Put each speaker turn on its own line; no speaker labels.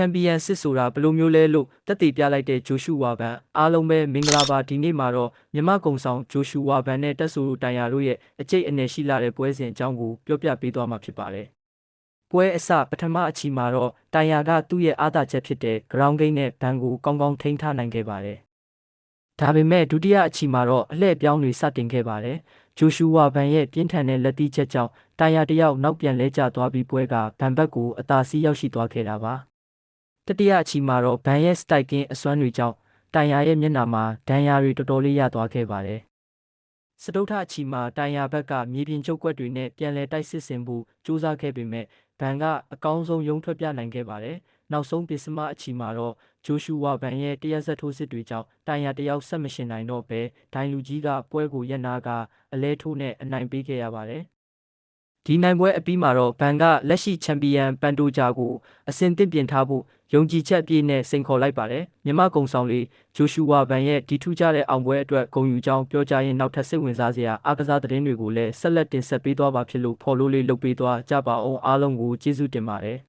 မ်ပီယံစစ်ဆိုတာဘလိုမျိုးလဲလို့တက်တည်ပြလိုက်တဲ့ဂျိုရှူဝါဘန်အားလုံးပဲမင်္ဂလာပါဒီနေ့မှာတော့မြမကုံဆောင်ဂျိုရှူဝါဘန်နဲ့တက်ဆူတိုင်ယာတို့ရဲ့အကျိတ်အနေရှိလာတဲ့ပွဲစဉ်အကြောင်းကိုပြောပြပေးသွားမှာဖြစ်ပါတယ်။ပွဲအစပထမအချီမှာတော့တိုင်ယာကသူ့ရဲ့အားသာချက်ဖြစ်တဲ့ ground game နဲ့ဘန်ကိုကောင်းကောင်းထိန်းထားနိုင်ခဲ့ပါတယ်။ဒါပေမဲ့ဒုတိယအချီမှာတော့အလှည့်ပြောင်းတွေစတင်ခဲ့ပါတယ်။ဂျိုရှူဝါဘန်ရဲ့ပြင်းထန်တဲ့လက်သီးချက်ကြောင့်တိုင်ယာတယောက်နောက်ပြန်လဲကျသွားပြီးပွဲကဘန်ဘက်ကိုအသာစီးရောက်ရှိသွားခဲ့တာပါ။တတိယအချီမှာတော့ဘန်ရဲ့စတိုက်ကင်းအစွမ်းတွေကြောင့်တိုင်ယာရဲ့မျက်နှာမှာဒဏ်ရာတွေတော်တော်လေးရသွားခဲ့ပါတယ်။စတုထအချီမှာတိုင်ယာဘက်ကမြေပြင်ချုပ်ကွက်တွေနဲ့ပြန်လည်တိုက်စစ်ဆင်ဖို့ကြိုးစားခဲ့ပေမဲ့ဘန်ကအကောင်းဆုံးရုံးထွက်ပြနိုင်ခဲ့ပါတယ်။နောက်ဆုံးပစ္စမအချီမှာတော့ဂျိုရှူဝါဘန်ရဲ့တရက်ဆက်ထိုးစစ်တွေကြောင့်တိုင်ယာတယောက်ဆက်မရှင်နိုင်တော့ပဲဒိုင်လူကြီးကပွဲကိုရပ်နာကအလဲထိုးနဲ့အနိုင်ပေးခဲ့ရပါတယ်။ဒီနိုင်ပွဲအပြီးမှာတော့ဘန်ကလက်ရှိချန်ပီယံပန်တိုဂျာကိုအဆင့်သင့်ပြင်ထားဖို့ယုံကြည်ချက်အပြည့်နဲ့စိန်ခေါ်လိုက်ပါတယ်။မြန်မာကုံဆောင်လေးဂျိုရှူဝါဘန်ရဲ့ဒီထူးခြားတဲ့အောင်ပွဲအတွက်ဂုဏ်ယူကြောင်းပြောကြားရင်းနောက်ထပ်စိတ်ဝင်စားစရာအားကစားသတင်းတွေကိုလည်းဆက်လက်တင်ဆက်ပေးသွားပါဖြစ်လို့ဖော်လို့လေးလုပ်ပေးသွားကြပါအောင်အားလုံးကိုကျေးဇူးတင်ပါတယ်။